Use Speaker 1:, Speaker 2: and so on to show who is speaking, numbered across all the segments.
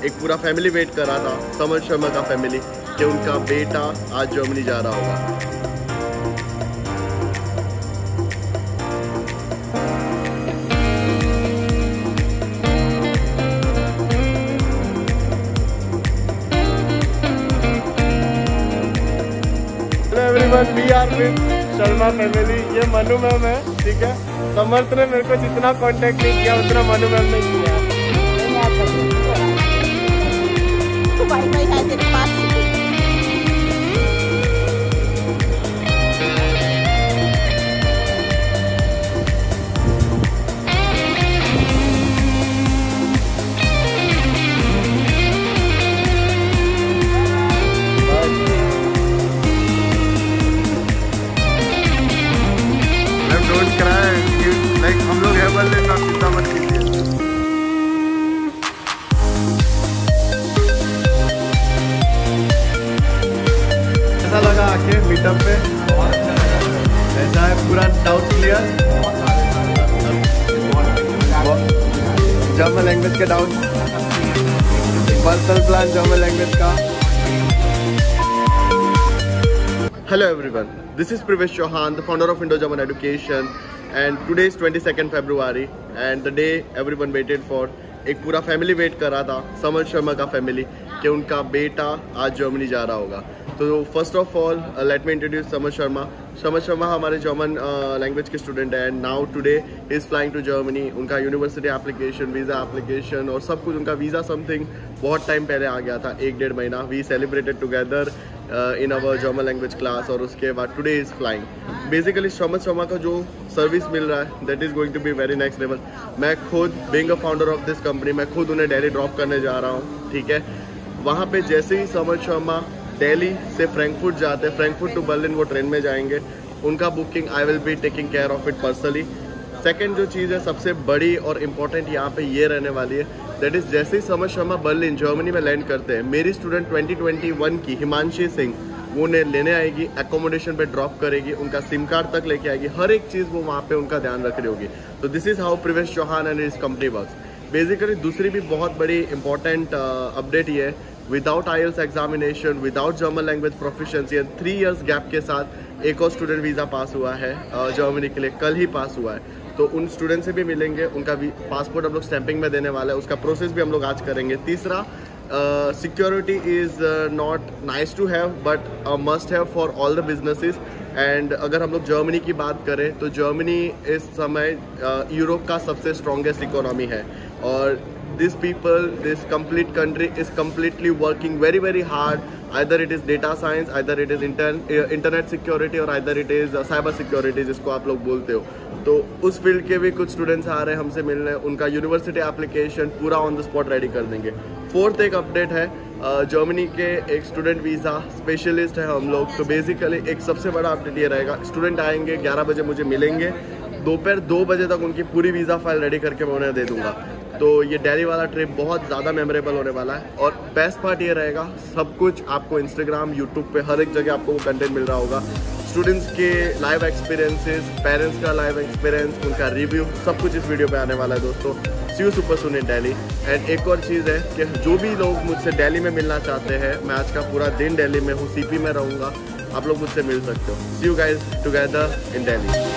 Speaker 1: एक पूरा family wait कर रहा था, समर शर्मा का फैमिली, कि उनका बेटा आज जर्मनी जा रहा होगा। Everyone, we are with Sharma family. ये मनु मैम है, ठीक है। समर्थ ने मेरे को जितना कांटेक्ट नहीं किया उतना मनु मैम ने किया।
Speaker 2: वाईफाई है तेरे पास?
Speaker 1: हम लोग है बल्ले का चिंता मत कीजिए। कैसा लगा आके मीटअप पे? ऐसा है, पूरा डाउट क्लियर? जर्मन लैंग्वेज के doubt, personal plan German language का। Hello everyone, this is Privesh Chauhan, the founder of Indo-German Education, and today is 22nd February and the day everyone waited for। एक पूरा family wait कर रहा था, summer Sharma का family, कि उनका बेटा आज जर्मनी जा रहा होगा। तो first of all let me introduce Samar Sharma. Samar Sharma हमारे जर्मन लैंग्वेज के स्टूडेंट हैं। Now today is flying to Germany. उनका यूनिवर्सिटी एप्लीकेशन, वीज़ा एप्लीकेशन और सब कुछ, उनका वीज़ा समथिंग बहुत टाइम पहले आ गया था, 1-1.5 महीना। We celebrated together in our German language class और उसके बाद today is flying. Basically Samar Sharma का जो सर्विस मिल रहा है that is going to be very next level. मैं खुद being a founder of this company, मैं खुद उन्हें दिल्ली ड्रॉप करने जा रहा हूँ, ठीक है। वहाँ पे जैसे ही समर शर्मा दिल्ली से फ्रैंकफर्ट जाते हैं, फ्रैंकफर्ट टू बर्लिन वो ट्रेन में जाएंगे, उनका booking I will be taking care of it personally. Second जो चीज़ है सबसे बड़ी और इम्पोर्टेंट यहाँ पे ये रहने वाली है, दैट इज़ जैसे ही समर शर्मा बर्लिन जर्मनी में लैंड करते हैं, मेरी स्टूडेंट 2021 की हिमांशी सिंह वो उन्हें लेने आएगी, एकोमोडेशन पे ड्रॉप करेगी, उनका सिम कार्ड तक लेके आएगी, हर एक चीज़ वो वहाँ पे उनका ध्यान रख रही होगी। तो this is how Privesh Chauhan and his company works. Basically दूसरी भी बहुत बड़ी इंपॉर्टेंट अपडेट ये है, without IELTS examination, without German language proficiency, 3 years gap के साथ एक और स्टूडेंट वीज़ा पास हुआ है जर्मनी के लिए, कल ही पास हुआ है। तो उन स्टूडेंट से भी मिलेंगे, उनका पासपोर्ट हम लोग स्टैंपिंग में देने वाला है, उसका प्रोसेस भी हम लोग आज करेंगे। तीसरा, security is not nice to have but must have for all the businesses. And अगर हम लोग जर्मनी की बात करें तो जर्मनी इस समय यूरोप का सबसे स्ट्रॉन्गेस्ट इकोनॉमी है और this people, this complete country is completely working very very hard. Either it is data science, either it is internet security और either it is cyber security जिसको आप लोग बोलते हो। तो उस फील्ड के भी कुछ स्टूडेंट्स आ रहे हैं हमसे मिलने, उनका यूनिवर्सिटी एप्लीकेशन पूरा ऑन द स्पॉट रेडी कर देंगे। फोर्थ एक अपडेट है, जर्मनी के एक स्टूडेंट वीज़ा स्पेशलिस्ट है हम लोग। तो बेसिकली एक सबसे बड़ा अपडेट ये रहेगा, स्टूडेंट आएंगे 11 बजे मुझे मिलेंगे, दोपहर 2 बजे तक उनकी पूरी वीज़ा फाइल रेडी करके मैं उन्हें दे दूंगा। तो ये दिल्ली वाला ट्रिप बहुत ज़्यादा मेमोरेबल होने वाला है और बेस्ट पार्ट ये रहेगा, सब कुछ आपको इंस्टाग्राम, यूट्यूब पे हर एक जगह आपको वो कंटेंट मिल रहा होगा। स्टूडेंट्स के लाइव एक्सपीरियंसेस, पेरेंट्स का लाइव एक्सपीरियंस, उनका रिव्यू, सब कुछ इस वीडियो पे आने वाला है दोस्तों। See you super soon in Delhi. And एक और चीज़ है कि जो भी लोग मुझसे दिल्ली में मिलना चाहते हैं, मैं आज का पूरा दिन दिल्ली में हूँ, CP में रहूँगा, आप लोग मुझसे मिल सकते हो। See you guys together in Delhi.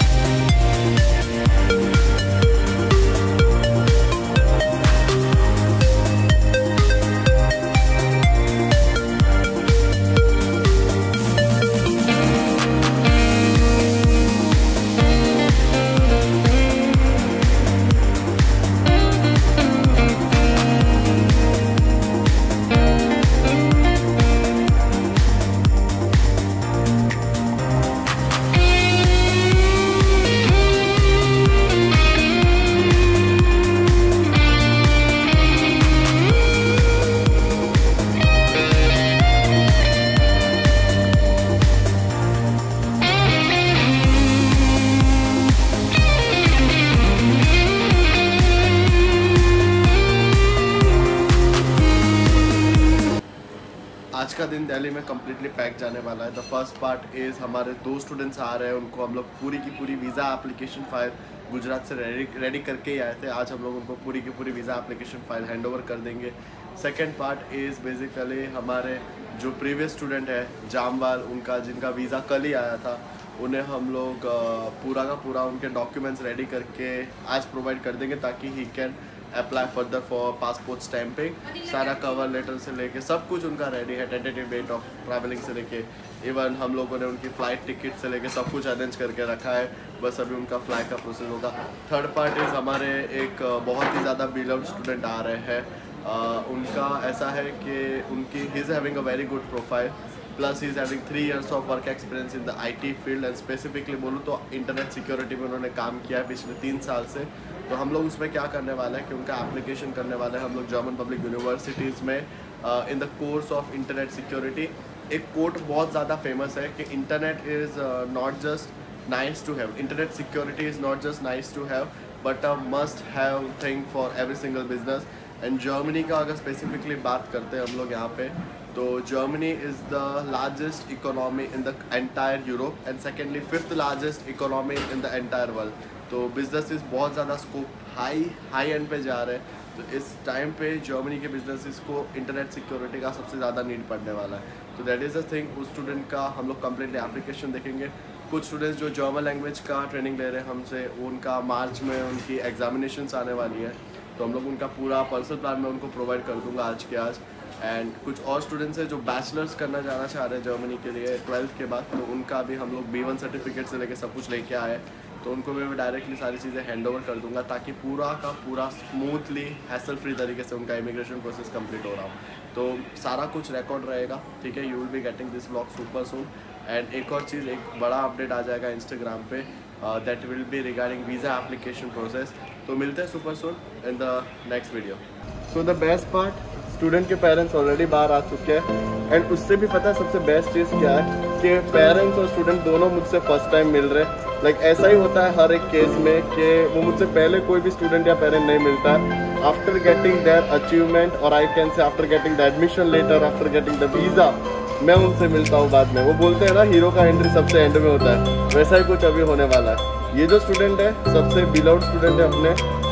Speaker 1: आज का दिन दिल्ली में कम्प्लीटली पैक जाने वाला है। द फर्स्ट पार्ट इज़ हमारे 2 स्टूडेंट्स आ रहे हैं, उनको हम लोग पूरी की पूरी वीज़ा एप्लीकेशन फ़ाइल गुजरात से रेडी करके ही आए थे। आज हम लोग उनको पूरी की पूरी visa application file hand over कर देंगे। सेकेंड पार्ट इज़ बेसिकली हमारे जो प्रीवियस स्टूडेंट है जामवाल, उनका जिनका वीज़ा कल ही आया था, उन्हें हम लोग पूरा का पूरा उनके डॉक्यूमेंट्स रेडी करके आज प्रोवाइड कर देंगे ताकि he can apply further for passport stamping. सारा कवर लेटर से लेके सब कुछ उनका रेडी है, टेंटेटिव डेट ऑफ ट्रैवलिंग से लेके इवन हम लोगों ने उनकी फ़्लाइट टिकट से लेके सब कुछ अरेंज करके रखा है, बस अभी उनका फ्लाइट का प्रोसेस होगा। थर्ड पार्ट इज़ हमारे एक बहुत ही ज़्यादा बिलव्ड स्टूडेंट आ रहे हैं। उनका ऐसा है कि उनकी he is having a very good profile, plus he is having 3 years of work experience in the IT field and specifically बोलूँ तो इंटरनेट सिक्योरिटी में उन्होंने काम किया है पिछले 3 साल से। तो हम लोग उसमें क्या करने वाले हैं कि उनका एप्लीकेशन करने वाले हैं हम लोग जर्मन पब्लिक यूनिवर्सिटीज़ में in the course of internet security. एक कोट बहुत ज़्यादा फेमस है कि internet is not just nice to have, internet security is not just nice to have but a must have thing for every single business. And Germany का अगर specifically बात करते हैं हम लोग यहाँ पे, तो Germany is the largest economy in the entire Europe and secondly 5th largest economy in the entire world. तो बिजनेसेस बहुत ज़्यादा स्कोप हाई एंड पे जा रहे हैं। तो इस टाइम पे जर्मनी के बिजनेसेस को इंटरनेट सिक्योरिटी का सबसे ज़्यादा नीड पड़ने वाला है। तो दैट इज़ अ थिंग। उस स्टूडेंट का हम लोग कम्प्लीटली एप्लीकेशन देखेंगे। कुछ स्टूडेंट्स जो जर्मन लैंग्वेज का ट्रेनिंग ले रहे हैं हमसे, उनका मार्च में उनकी एग्जामिनेशंस आने वाली है, तो हम लोग उनका पूरा पर्सनल प्लान में उनको प्रोवाइड कर दूंगा आज के आज। एंड कुछ और स्टूडेंट्स हैं जो बैचलर्स करना जाना चाह रहे हैं जर्मनी के लिए 12th के बाद, तो उनका भी हम लोग B1 सर्टिफिकेट से लेके सब कुछ लेके आए हैं, तो उनको भी मैं डायरेक्टली सारी चीज़ें हैंड ओवर कर दूंगा ताकि पूरा का पूरा स्मूथली हैसल फ्री तरीके से उनका इमिग्रेशन प्रोसेस कंप्लीट हो रहा हो। तो सारा कुछ रिकॉर्ड रहेगा, ठीक है। You will be getting this vlog super soon. And एक और चीज़, एक बड़ा अपडेट आ जाएगा इंस्टाग्राम पे, that will be regarding visa application process. तो मिलते हैं super soon in the next video. So the best part, student के पेरेंट्स ऑलरेडी बाहर आ चुके हैं एंड उससे भी पता है सबसे बेस्ट चीज़ क्या है कि पेरेंट्स और स्टूडेंट दोनों मुझसे फर्स्ट टाइम मिल रहे हैं। लाइक ऐसा ही होता है हर एक केस में कि वो मुझसे पहले कोई भी स्टूडेंट या पेरेंट नहीं मिलता है। आफ्टर गेटिंग देयर अचीवमेंट और I can say after getting the admission letter, after getting the visa, मैं उनसे मिलता हूँ बाद में। वो बोलते हैं ना हीरो का एंट्री सबसे एंड में होता है, वैसा ही कुछ अभी होने वाला है। ये जो स्टूडेंट है सबसे बिलव्ड स्टूडेंट है अपने,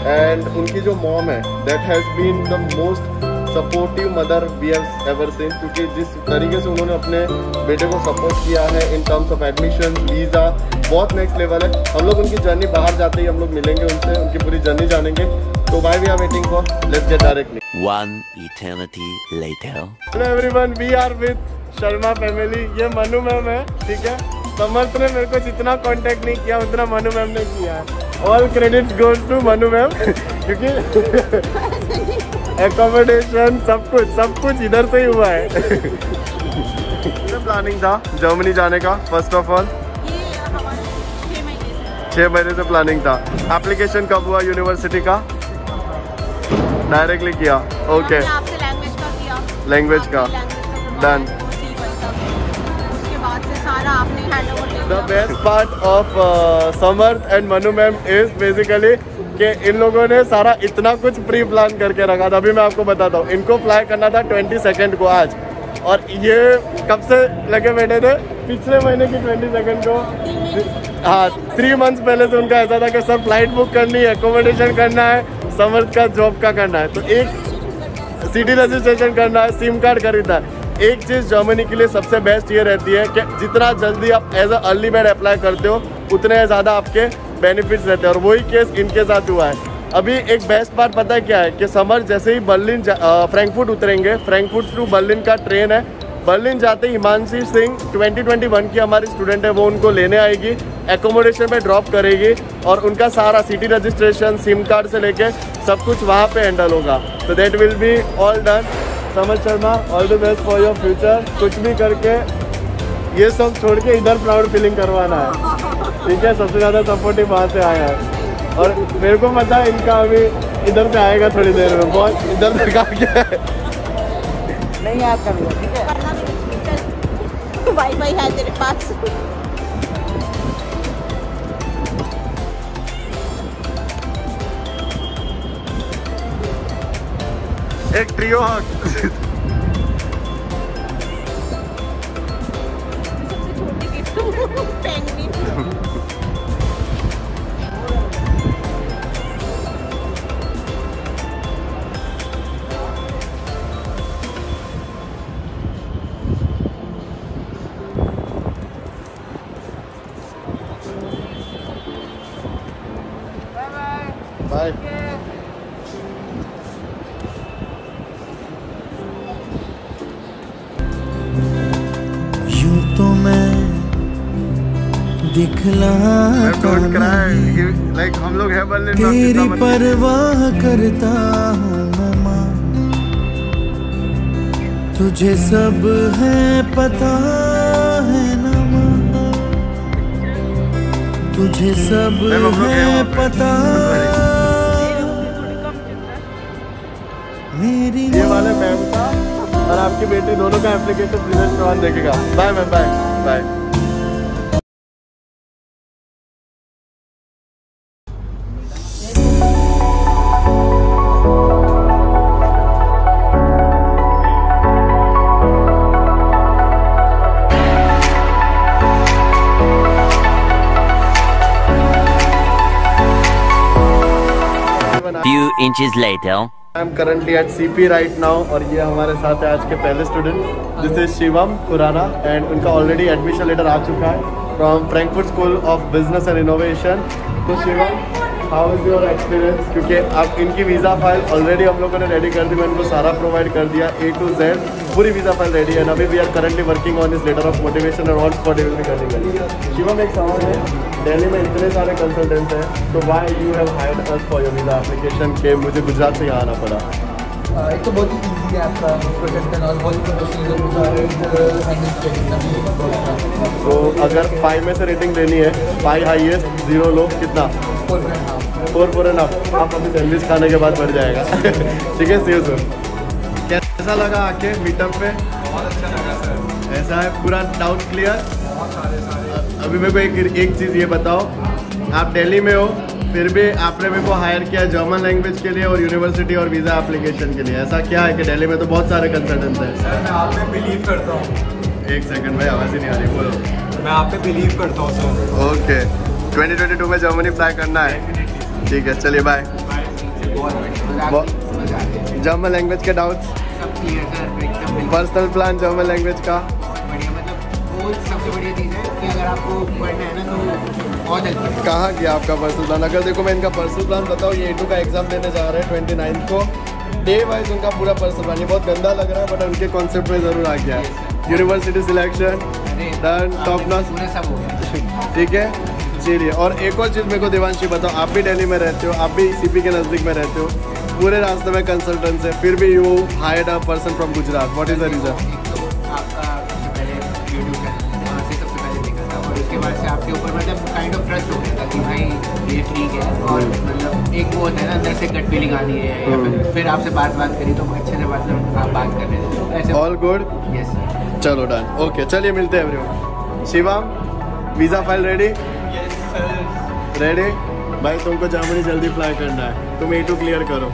Speaker 1: एंड उनकी जो मॉम है that has been the most supportive mother we have ever seen, क्योंकि जिस तरीके से उन्होंने अपने बेटे को सपोर्ट किया है in terms of admission, visa, बहुत नेक्स्ट लेवल है। हम लोग उनकी जर्नी बाहर जाते ही हम लोग मिलेंगे उनसे, उनकी पूरी जर्नी जानेंगे। तो why we are waiting for, let's get directly.
Speaker 3: One eternity later.
Speaker 1: Hello everyone, we are with Sharma family. ये मनु मैम है, ठीक है। समर्थ ने मेरे को जितना कांटेक्ट नहीं किया उतना मनु मैम ने किया है। All credits goes to Manu ma'am क्योंकि एकोमोडेशन सब कुछ इधर से ही हुआ है। प्लानिंग था जर्मनी जाने का। फर्स्ट ऑफ ऑल
Speaker 2: ये हमारे
Speaker 1: 6 महीने से प्लानिंग था। एप्लीकेशन कब हुआ यूनिवर्सिटी का? डायरेक्टली किया, ओके।
Speaker 2: आपसे लैंग्वेज का किया,
Speaker 1: लैंग्वेज का डन।
Speaker 2: उसके बाद से सारा आपने हैंड ओवर ले
Speaker 1: the best part of Samarth and Manu ma'am is basically कि इन लोगों ने सारा इतना कुछ प्री प्लान करके रखा था। अभी मैं आपको बताता हूँ, इनको फ्लाई करना था 22 को आज, और ये कब से लगे बैठे थे? पिछले महीने की 22 को। हाँ, 3 मंथ्स पहले से उनका ऐसा था कि सर फ्लाइट बुक करनी है, एकोमोडेशन करना है, समर्थ का जॉब का करना है, तो एक सिटी रजिस्ट्रेशन करना है, सिम कार्ड खरीदना है। एक चीज़ जर्मनी के लिए सबसे बेस्ट ये रहती है कि जितना जल्दी आप as a early bird apply करते हो उतने ज़्यादा आपके बेनिफिट्स रहते हैं, और वही केस इनके साथ हुआ है। अभी एक बेस्ट पार्ट पता है क्या है कि समर्थ जैसे ही बर्लिन फ्रैंकफर्ट उतरेंगे, फ्रैंकफर्ट टू बर्लिन का ट्रेन है, बर्लिन जाते ही हिमांशी सिंह 2021 की हमारी स्टूडेंट है, वो उनको लेने आएगी, एकोमोडेशन पे ड्रॉप करेगी, और उनका सारा सिटी रजिस्ट्रेशन, सिम कार्ड से लेके सब कुछ वहाँ पे हैंडल होगा। तो that will be all done. Samarth Sharma, all the best for your future. कुछ भी करके ये सब छोड़ के इधर प्राउड फीलिंग करवाना है, ठीक है। सबसे ज़्यादा सपोर्टिव वहाँ से आया है, और मेरे को पता है इनका अभी इधर से आएगा थोड़ी देर में, बहुत इधर तक आ गया है।
Speaker 2: नहीं याद कर लो, ठीक है। वाईफाई है तेरे पास?
Speaker 1: एक ट्रियो हक।
Speaker 2: सबसे छोटी गिफ्ट पेंगुइन।
Speaker 1: बाय।
Speaker 4: यूं तो मैं दिखलाता नहीं,
Speaker 1: लाइक हम लोग है बर्लिन में,
Speaker 4: तेरी परवाह करता हूँ मैं माँ, तुझे सब है पता है ना माँ, तुझे सब है पता। मेरी
Speaker 1: ये वाले मैम का और आपकी बेटी दोनों का एप्लीकेशन प्रिवेश चौहान देखेगा। Bye ma'am, bye bye.
Speaker 3: Few inches later.
Speaker 1: I am currently at CP right now और ये हमारे साथ है आज के पहले student. This is Shivam Khurana and उनका ऑलरेडी एडमिशन लेटर आ चुका है from Frankfurt School of Business and Innovation. तो Shivam, how is your experience? क्योंकि आप इनकी वीज़ा फाइल ऑलरेडी हम लोगों ने रेडी कर दी, मैं उनको सारा प्रोवाइड कर दिया A to Z, पूरी वीज़ा फाइल रेडी है। अभी we are currently working on इस लेटर ऑफ मोटिवेशन और on spot will be cutting. Shivam, एक सवाल है, दिल्ली में इतने सारे कंसल्टेंट्स हैं, तो why you have hired us for your visa application के मुझे गुजरात से यहाँ आना पड़ा?
Speaker 5: एक तो बहुत ही ईजी है आपका प्रोसेस करना और बहुत ही प्रोफेशनल है।
Speaker 1: तो अगर 5 में से रेटिंग देनी है, 5 हाईएस्ट 0 लो, कितना? 4.5। आप अभी सैंडविच खाने के बाद बढ़ जाएगा। ठीक है, सी यू सून। कैसा लगा आके मीटअप पे?
Speaker 5: बहुत अच्छा लगा सर।
Speaker 1: ऐसा है, पूरा डाउट क्लियर?
Speaker 5: बहुत सारे
Speaker 1: अभी मेरे को एक चीज़ ये बताओ, आप दिल्ली में हो फिर भी आपने मेरे को हायर किया जर्मन लैंग्वेज के लिए और यूनिवर्सिटी और वीज़ा एप्लीकेशन के लिए। ऐसा क्या है कि दिल्ली में तो बहुत सारे कंसल्टेंट्स हैं?
Speaker 5: सर मैं आप पे बिलीव करता हूँ।
Speaker 1: एक सेकंड भाई, आवाज़ ही नहीं आ रही, बोलो।
Speaker 5: मैं आप पे बिलीव करता हूँ सर।
Speaker 1: ओके, 2022 में जर्मनी फ्लाई करना है। ठीक है, चलिए बाय। जर्मन लैंग्वेज के डाउट्स?
Speaker 6: सब क्लियर सर, एकदम
Speaker 1: पर्सनल प्लान जर्मन लैंग्वेज का?
Speaker 6: बढ़िया। मतलब वो सबसे बढ़िया चीज़ है कि अगर आपको पढ़ना है ना तो बहुत हेल्प करेगा।
Speaker 1: कहाँ गया आपका पर्सनल प्लान? अगर देखो मैं इनका पर्सनल प्लान बताऊँ, ये A2 का एग्जाम देने जा रहे हैं 29 को। डे वाइज उनका पूरा पर्सनल प्लान, ये बहुत गंदा लग रहा है बट उनके कॉन्सेप्ट में ज़रूर आ गया है। University selection done, top notch,
Speaker 6: पूरा सब हो गया।
Speaker 1: ठीक है, चलिए। और एक और चीज़ मेरे को देवांशी बताओ, आप भी दिल्ली में रहते हो, आप भी CP के नज़दीक में रहते हो, पूरे रास्ते में कंसल्टेंट्स है, फिर भी you hired a person from Gujarat, what is the reason?
Speaker 6: एक तो आपका सबसे पहले यूट्यूब चैनल वहाँ से सबसे पहले देखा था और उसके बाद से आपके ऊपर मतलब काइंड ऑफ ट्रस्ट हो गया था कि भाई ये ठीक है। और मतलब एक वो होता है ना अंदर से गट फीलिंग आनी है, या फिर आपसे बात करी तो अच्छे से मतलब आप बात कर रहे थे, तो ऐसे
Speaker 1: ऑल गुड?
Speaker 6: Yes sir.
Speaker 1: चलो डन, ओके, चलिए मिलते हैं everyone. Shivam, visa file ready?
Speaker 5: Yes sir.
Speaker 1: Ready? भाई तुमको जर्मनी जल्दी फ्लाई करना है, तुम A2 क्लियर करो।